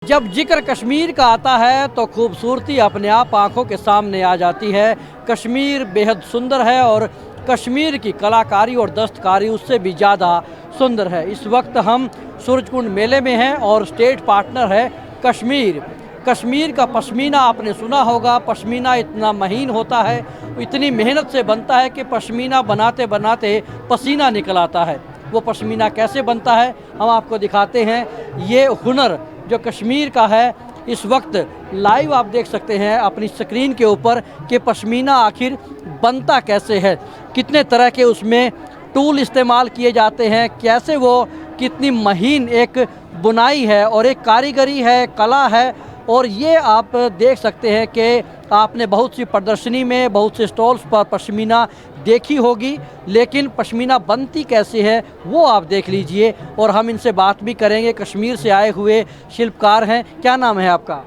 जब जिक्र कश्मीर का आता है तो खूबसूरती अपने आप आंखों के सामने आ जाती है। कश्मीर बेहद सुंदर है और कश्मीर की कलाकारी और दस्तकारी उससे भी ज़्यादा सुंदर है। इस वक्त हम सूरजकुंड मेले में हैं और स्टेट पार्टनर है कश्मीर। कश्मीर का पश्मीना आपने सुना होगा, पश्मीना इतना महीन होता है, इतनी मेहनत से बनता है कि पश्मीना बनाते बनाते पसीना निकल आता है। वो पश्मीना कैसे बनता है हम आपको दिखाते हैं। ये हुनर जो कश्मीर का है इस वक्त लाइव आप देख सकते हैं अपनी स्क्रीन के ऊपर कि पश्मीना आखिर बनता कैसे है, कितने तरह के उसमें टूल इस्तेमाल किए जाते हैं, कैसे वो कितनी महीन एक बुनाई है और एक कारीगरी है, कला है। और ये आप देख सकते हैं कि आपने बहुत सी प्रदर्शनी में, बहुत से स्टॉल्स पर पश्मीना देखी होगी, लेकिन पश्मीना बनती कैसे है वो आप देख लीजिए और हम इनसे बात भी करेंगे। कश्मीर से आए हुए शिल्पकार हैं। क्या नाम है आपका?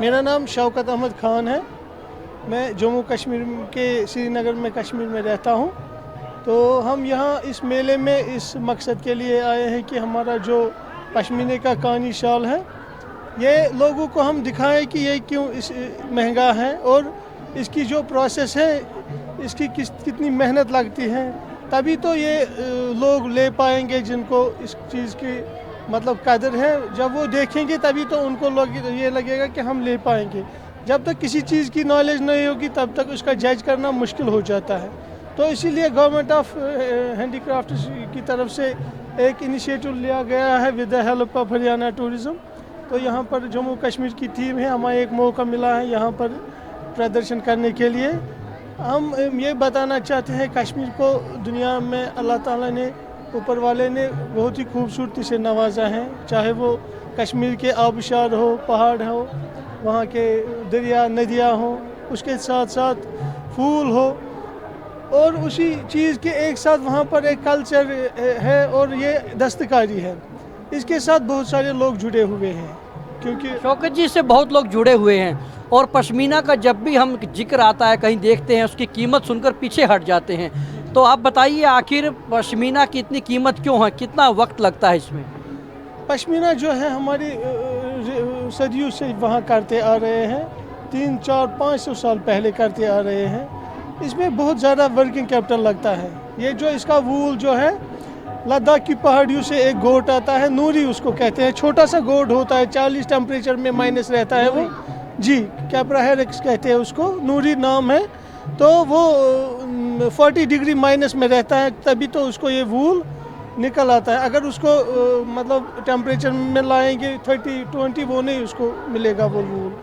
मेरा नाम शौकत अहमद खान है। मैं जम्मू कश्मीर के श्रीनगर में कश्मीर में रहता हूँ। तो हम यहाँ इस मेले में इस मकसद के लिए आए हैं कि हमारा जो पश्मीने का कानी शाल है ये लोगों को हम दिखाएं कि ये क्यों इस महंगा है और इसकी जो प्रोसेस है इसकी कितनी मेहनत लगती है, तभी तो ये लोग ले पाएंगे जिनको इस चीज़ की मतलब कदर है। जब वो देखेंगे तभी तो उनको ये लगेगा कि हम ले पाएंगे। जब तक किसी चीज़ की नॉलेज नहीं होगी तब तक उसका जज करना मुश्किल हो जाता है। तो इसीलिए गवर्नमेंट ऑफ हैंडीक्राफ्ट की तरफ से एक इनिशिएटिव लिया गया है with the help of Haryana tourism. तो यहाँ पर जम्मू कश्मीर की टीम है, हमें एक मौका मिला है यहाँ पर प्रदर्शन करने के लिए। हम ये बताना चाहते हैं कश्मीर को दुनिया में अल्लाह ताला ने, ऊपर वाले ने बहुत ही खूबसूरती से नवाजा है। चाहे वो कश्मीर के आबशार हो, पहाड़ हो, वहाँ के दरिया नदियाँ हो, उसके साथ साथ फूल हो और उसी चीज़ के एक साथ वहाँ पर एक कल्चर है और ये दस्तकारी है। इसके साथ बहुत सारे लोग जुड़े हुए हैं क्योंकि शौकत जी से बहुत लोग जुड़े हुए हैं और पश्मीना का जब भी हम जिक्र आता है, कहीं देखते हैं, उसकी कीमत सुनकर पीछे हट जाते हैं। तो आप बताइए आखिर पश्मीना की इतनी कीमत क्यों है, कितना वक्त लगता है इसमें? पश्मीना जो है हमारी सदियों से वहाँ करते आ रहे हैं, 300-400-500 साल पहले करते आ रहे हैं। इसमें बहुत ज़्यादा वर्किंग कैपिटल लगता है। ये जो इसका वूल जो है लद्दाख की पहाड़ियों से एक गोट आता है, नूरी उसको कहते हैं। छोटा सा गोट होता है, 40 टेम्परेचर में माइनस रहता है वो, जी कैपरा हेरेक्स कहते हैं उसको, नूरी नाम है। तो वो 40 डिग्री माइनस में रहता है, तभी तो उसको ये वूल निकल आता है। अगर उसको मतलब टेम्परेचर में लाएंगे 30-20 वो नहीं उसको मिलेगा वो वूल।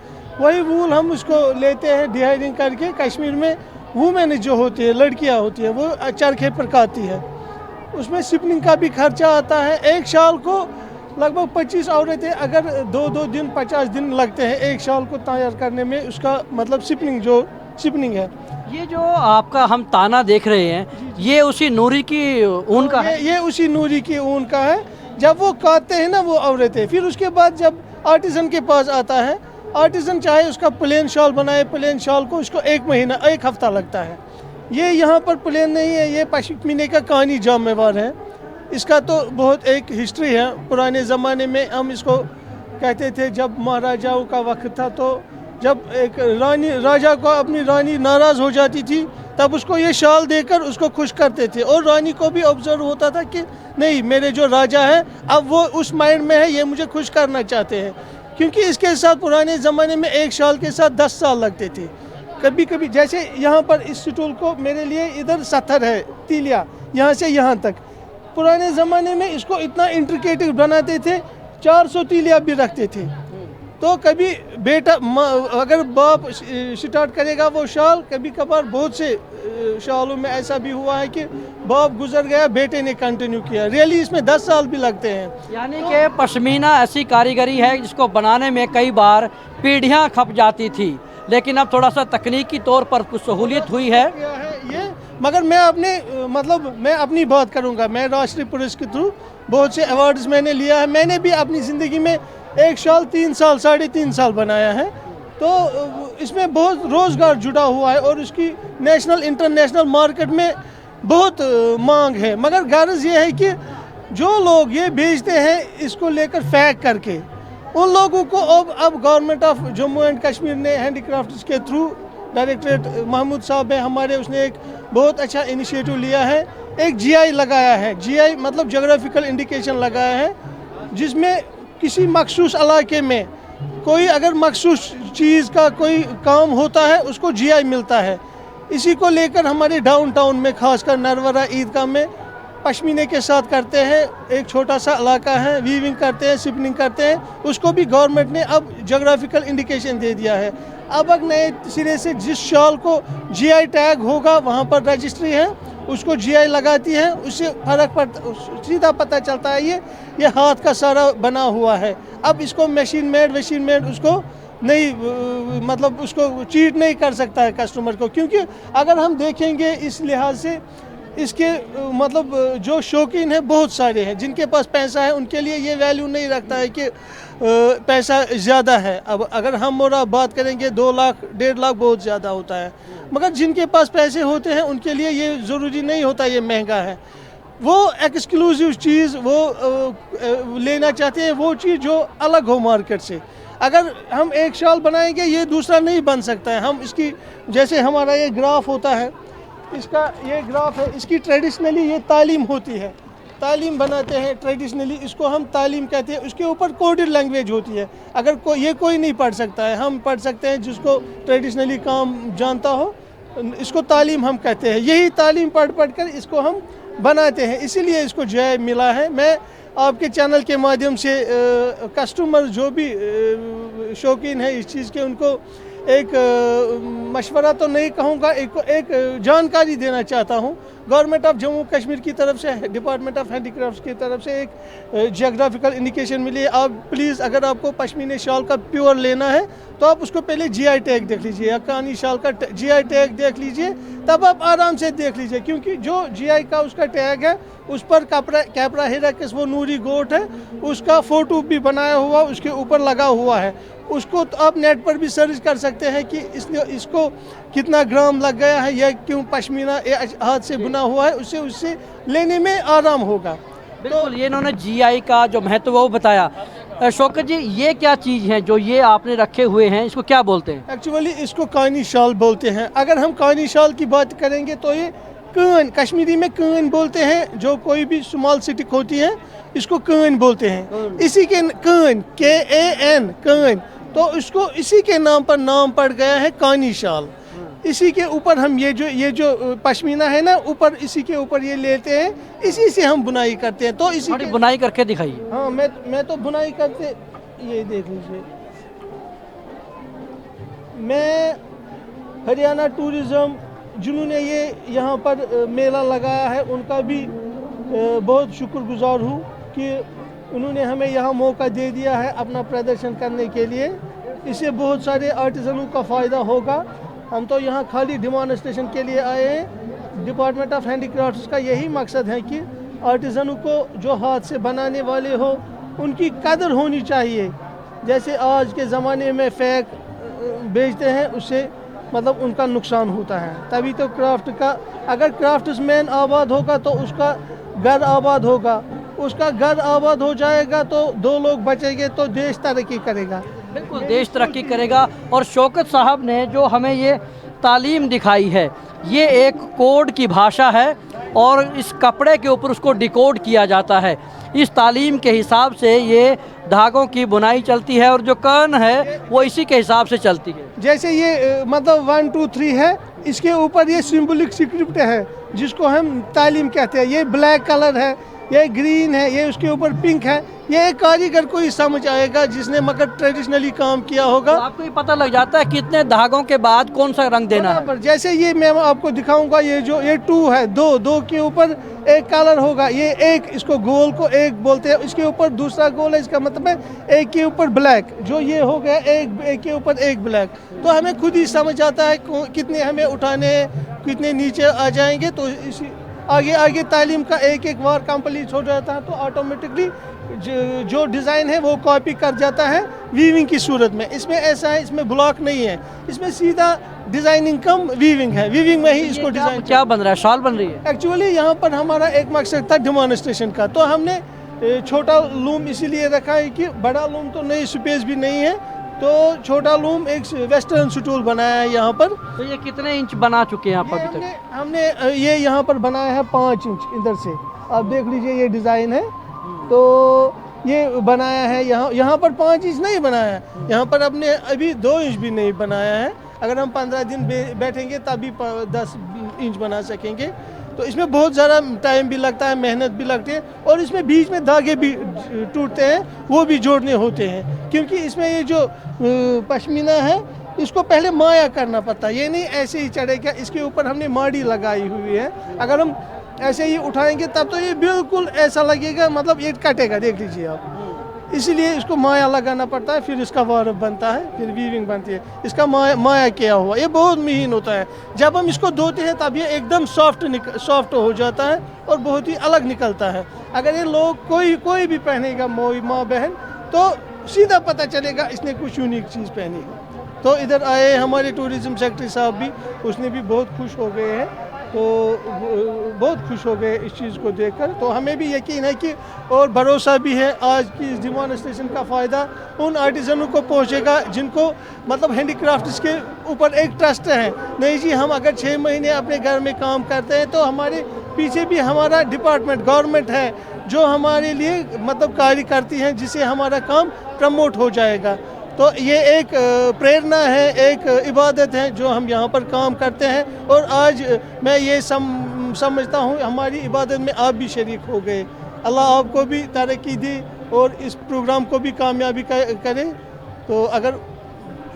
वही वूल हम उसको लेते हैं डिहाइडिंग करके। कश्मीर में वूमेन जो होती है, लड़कियाँ होती हैं, वो चरखे पर काती है, उसमें शिपनिंग का भी खर्चा आता है। एक शाल को लगभग 25 औरतें अगर 2-2 दिन 50 दिन लगते हैं एक शाल को तैयार करने में। उसका मतलब शिपनिंग है। ये जो आपका हम ताना देख रहे हैं ये उसी नूरी की ऊन का है? ये उसी नूरी की ऊन का है। जब वो काटते हैं ना वो औरतें, फिर उसके बाद जब आर्टिजन के पास आता है, आर्टिजन चाहे उसका प्लेन शाल बनाए, प्लेन शाल को उसको 1 महीना 1 हफ्ता लगता है। ये यहाँ पर प्लेन नहीं है, ये पश्मीने का कहानी जामेवार है। इसका तो बहुत एक हिस्ट्री है। पुराने ज़माने में हम इसको कहते थे, जब महाराजाओं का वक्त था तो जब एक राजा को अपनी रानी नाराज़ हो जाती थी तब उसको ये शाल देकर उसको खुश करते थे और रानी को भी ऑब्जर्व होता था कि नहीं मेरे जो राजा है अब वो उस माइंड में है, ये मुझे खुश करना चाहते हैं। क्योंकि इसके साथ पुराने ज़माने में एक शाल के साथ 10 साल लगते थे। कभी कभी जैसे यहाँ पर इस स्टूल को मेरे लिए इधर 70 है तीलिया, यहाँ से यहाँ तक। पुराने ज़माने में इसको इतना इंट्रिकेटिव बनाते थे, 400 तीलिया भी रखते थे। तो कभी बेटा अगर बाप स्टार्ट करेगा वो शाल, कभी कभार बहुत से शालों में ऐसा भी हुआ है कि बाप गुजर गया, बेटे ने कंटिन्यू किया। रियली इसमें 10 साल भी लगते हैं। यानी कि पश्मीना ऐसी कारीगरी है जिसको बनाने में कई बार पीढ़ियाँ खप जाती थी, लेकिन अब थोड़ा सा तकनीकी तौर पर कुछ सहूलियत हुई है ये। मगर मैं अपनी बात करूंगा। मैं राष्ट्रीय पुलिस के थ्रू बहुत से अवार्ड्स मैंने लिया है। मैंने भी अपनी ज़िंदगी में एक शाल 3 साल 3.5 साल बनाया है। तो इसमें बहुत रोज़गार जुड़ा हुआ है और उसकी नेशनल इंटरनेशनल मार्केट में बहुत मांग है। मगर गर्ज ये है कि जो लोग ये बेचते हैं इसको लेकर फैक करके, उन लोगों को अब government of Jammu and Kashmir ने हैंडीक्राफ्ट्स के थ्रू डायरेक्टरेट महमूद साहब है हमारे, उसने एक बहुत अच्छा इनिशिएटिव लिया है, एक जीआई लगाया है। जीआई मतलब जोग्राफिकल इंडिकेशन लगाया है, जिसमें किसी मखसूस इलाके में कोई अगर मखसूस चीज़ का कोई काम होता है उसको जीआई मिलता है। इसी को लेकर हमारे डाउन टाउन में खासकर नरवरा ईदगाह में पश्मीने के साथ करते हैं। एक छोटा सा इलाका है, वीविंग करते हैं, स्पिनिंग करते हैं, उसको भी गवर्नमेंट ने अब जोग्राफिकल इंडिकेशन दे दिया है। अब नए सिरे से जिस शॉल को जीआई टैग होगा वहाँ पर रजिस्ट्री है, उसको जीआई लगाती है, उससे फर्क पड़ता, सीधा पता चलता है ये हाथ का सारा बना हुआ है। अब इसको मशीन मेड उसको नहीं मतलब उसको चीट नहीं कर सकता है कस्टमर को, क्योंकि अगर हम देखेंगे इस लिहाज से इसके मतलब जो शौकीन है बहुत सारे हैं, जिनके पास पैसा है उनके लिए ये वैल्यू नहीं रखता है कि पैसा ज़्यादा है। अब अगर हम और आप बात करेंगे 2 लाख 1.5 लाख बहुत ज़्यादा होता है, मगर जिनके पास पैसे होते हैं उनके लिए ये ज़रूरी नहीं होता ये महंगा है। वो एक्सक्लूसिव चीज़ वो लेना चाहते हैं, वो चीज़ जो अलग हो मार्केट से। अगर हम एक शॉल बनाएंगे ये दूसरा नहीं बन सकता है। हम इसकी जैसे हमारा ये ग्राफ होता है, इसका ये ग्राफ है, इसकी ट्रेडिशनली ये तालीम होती है, तालीम बनाते हैं ट्रेडिशनली, इसको हम तालीम कहते हैं। उसके ऊपर कोडेड लैंग्वेज होती है, अगर ये कोई नहीं पढ़ सकता है, हम पढ़ सकते हैं जिसको ट्रेडिशनली काम जानता हो, इसको तालीम हम कहते हैं। यही तालीम पढ़ कर इसको हम बनाते हैं, इसीलिए इसको जय मिला है। मैं आपके चैनल के माध्यम से कस्टमर जो भी शौकीन है इस चीज़ के, उनको एक मशवरा तो नहीं कहूँगा, एक जानकारी देना चाहता हूँ। गवर्नमेंट ऑफ जम्मू कश्मीर की तरफ से, डिपार्टमेंट ऑफ हैंडीक्राफ्ट्स की तरफ से एक जियोग्राफिकल इंडिकेशन मिली है। आप प्लीज़ अगर आपको पश्मीने शॉल का प्योर लेना है तो आप उसको पहले जीआई टैग देख लीजिए, या कानी शॉल का जीआई टैग देख लीजिए, तब आप आराम से देख लीजिए, क्योंकि जो जीआई का उसका टैग है उस पर कैपरा हिराकिस वो नूरी गोट है, उसका फ़ोटो भी बनाया हुआ उसके ऊपर लगा हुआ है। उसको तो आप नेट पर भी सर्च कर सकते हैं कि इसको कितना ग्राम लग गया है, या क्यों पश्मीना हाथ से बुना हुआ है, उससे लेने में आराम होगा। बिल्कुल, ये इन्होंने जीआई का जो महत्व वो बताया। शौकत जी, ये क्या चीज़ है जो ये आपने रखे हुए हैं, इसको क्या बोलते हैं? एक्चुअली इसको कानी शाल बोलते हैं। अगर हम कानी शाल की बात करेंगे तो ये कान, कश्मीरी में कान बोलते हैं, जो कोई भी स्मॉल स्टिक होती है इसको कान बोलते हैं। इसी के कान, KAN कान, तो इसको इसी के नाम पर नाम पड़ गया है कानी शाल। इसी के ऊपर हम ये जो पश्मीना है ना, ऊपर इसी के ऊपर ये लेते हैं, इसी से हम बुनाई करते हैं। तो इसी की बुनाई करके दिखाइए। हाँ, मैं तो बुनाई करते, ये देख लीजिए। मैं हरियाणा टूरिज़्म जिन्होंने ये यहाँ पर मेला लगाया है उनका भी बहुत शुक्रगुजार हूँ कि उन्होंने हमें यहाँ मौका दे दिया है अपना प्रदर्शन करने के लिए। इससे बहुत सारे आर्टिज़नों का फ़ायदा होगा। हम तो यहाँ खाली डेमॉन्स्ट्रेशन के लिए आए हैं। डिपार्टमेंट ऑफ हैंडीक्राफ्ट्स का यही मकसद है कि आर्टिज़नों को जो हाथ से बनाने वाले हो उनकी कदर होनी चाहिए। जैसे आज के ज़माने में फेक बेचते हैं, उससे मतलब उनका नुकसान होता है। तभी तो क्राफ्ट का, अगर क्राफ्ट्समैन आबाद होगा तो उसका घर आबाद होगा, उसका घर आबाद हो जाएगा तो 2 लोग बचेंगे तो देश तरक्की करेगा। बिल्कुल, देश तरक्की करेगा। और शौकत साहब ने जो हमें ये तालीम दिखाई है, ये एक कोड की भाषा है और इस कपड़े के ऊपर उसको डिकोड किया जाता है। इस तालीम के हिसाब से ये धागों की बुनाई चलती है और जो कर्न है वो इसी के हिसाब से चलती है। जैसे ये मतलब 1 2 3 है, इसके ऊपर ये सिंबॉलिक स्क्रिप्ट है जिसको हम तालीम कहते हैं। ये ब्लैक कलर है, ये ग्रीन है, ये उसके ऊपर पिंक है। ये एक कारीगर को ही समझ आएगा जिसने मगर ट्रेडिशनली काम किया होगा। तो आपको ये पता लग जाता है कितने धागों के बाद कौन सा रंग देना है। जैसे ये मैं आपको दिखाऊंगा, ये 2 है, 2 के ऊपर एक कलर होगा, ये एक, इसको गोल को एक बोलते हैं, इसके ऊपर दूसरा गोल है, इसका मतलब है एक के ऊपर ब्लैक, जो ये हो गया एक के ऊपर एक ब्लैक। तो हमें खुद ही समझ आता है कितने हमें उठाने हैं, कितने नीचे आ जाएंगे। तो इसी आगे तालीम का एक बार कंप्लीट हो जाता है तो ऑटोमेटिकली जो डिज़ाइन है वो कॉपी कर जाता है वीविंग की सूरत में। इसमें ऐसा है, इसमें ब्लॉक नहीं है, इसमें सीधा डिज़ाइनिंग कम वीविंग है। वीविंग में ही इसको डिज़ाइन क्या बन रहा है, शॉल बन रही है। एक्चुअली यहाँ पर हमारा एक मकसद था डेमॉन्स्ट्रेशन का, तो हमने छोटा लूम इसीलिए रखा है कि बड़ा लूम तो नहीं, स्पेस भी नहीं है, तो छोटा लूम एक वेस्टर्न स्टूल बनाया है यहाँ पर। तो ये कितने इंच बना चुके हैं आप ये अभी तक? हमने ये यहाँ पर बनाया है 5 इंच इधर से, आप देख लीजिए ये डिज़ाइन है। तो ये बनाया है यहाँ पर 5 इंच नहीं बनाया है, यहाँ पर अपने अभी 2 इंच भी नहीं बनाया है। अगर हम 15 दिन बैठेंगे तभी 10 इंच बना सकेंगे। तो इसमें बहुत ज़्यादा टाइम भी लगता है, मेहनत भी लगती है, और इसमें बीच में धागे भी टूटते हैं, वो भी जोड़ने होते हैं, क्योंकि इसमें ये जो पश्मीना है इसको पहले माया करना पड़ता है। ये नहीं ऐसे ही चढ़ेगा, इसके ऊपर हमने माड़ी लगाई हुई है। अगर हम ऐसे ही उठाएंगे तब तो ये बिल्कुल ऐसा लगेगा, मतलब ये कटेगा, देख लीजिए आप। इसीलिए इसको माया लगाना पड़ता है, फिर इसका वार्प बनता है, फिर वीविंग बनती है। इसका माया किया हुआ ये बहुत महीन होता है। जब हम इसको धोते हैं तब ये एकदम सॉफ्ट हो जाता है और बहुत ही अलग निकलता है। अगर ये लोग कोई भी पहनेगा, माँ बहन, तो सीधा पता चलेगा इसने कुछ यूनिक चीज़ पहनी है। तो इधर आए हमारे टूरिज़्म सेक्रेटरी साहब भी, उसने भी बहुत खुश हो गए हैं, तो बहुत खुश हो गए इस चीज़ को देखकर। तो हमें भी यकीन है कि और भरोसा भी है आज की इस डिमॉन्स्ट्रेशन का फ़ायदा उन आर्टिज़नों को पहुंचेगा जिनको मतलब हैंडीक्राफ्ट्स के ऊपर एक ट्रस्ट है। नहीं जी, हम अगर 6 महीने अपने घर में काम करते हैं तो हमारे पीछे भी हमारा डिपार्टमेंट, गवर्नमेंट है जो हमारे लिए मतलब कार्य करती है, जिससे हमारा काम प्रमोट हो जाएगा। तो ये एक प्रेरणा है, एक इबादत है जो हम यहाँ पर काम करते हैं। और आज मैं ये समझता हूँ हमारी इबादत में आप भी शरीक हो गए। अल्लाह आपको भी तरक्की दे और इस प्रोग्राम को भी कामयाबी करे। तो अगर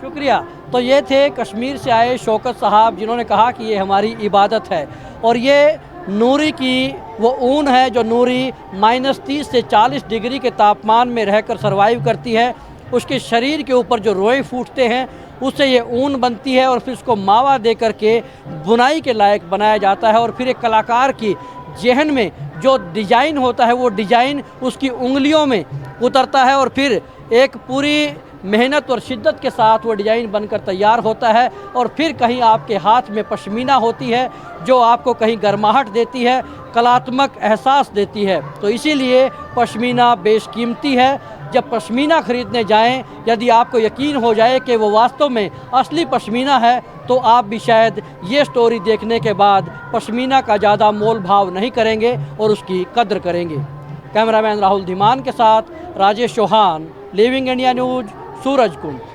शुक्रिया। तो ये थे कश्मीर से आए शौकत साहब, जिन्होंने कहा कि ये हमारी इबादत है, और ये नूरी की वो ऊन है जो नूरी -30 से 40 डिग्री के तापमान में रहकर सर्वाइव करती है। उसके शरीर के ऊपर जो रोए फूटते हैं उससे ये ऊन बनती है, और फिर उसको मावा दे करके बुनाई के लायक बनाया जाता है। और फिर एक कलाकार की जहन में जो डिज़ाइन होता है वो डिज़ाइन उसकी उंगलियों में उतरता है, और फिर एक पूरी मेहनत और शिद्दत के साथ वो डिज़ाइन बनकर तैयार होता है। और फिर कहीं आपके हाथ में पश्मीना होती है जो आपको कहीं गर्माहट देती है, कलात्मक एहसास देती है। तो इसीलिए पश्मीना बेशकीमती है। जब पश्मीना ख़रीदने जाएं, यदि आपको यकीन हो जाए कि वो वास्तव में असली पश्मीना है, तो आप भी शायद ये स्टोरी देखने के बाद पश्मीना का ज़्यादा मोल भाव नहीं करेंगे और उसकी कद्र करेंगे। कैमरामैन राहुल धीमान के साथ Rajesh Chauhan, living India news, Surajkund.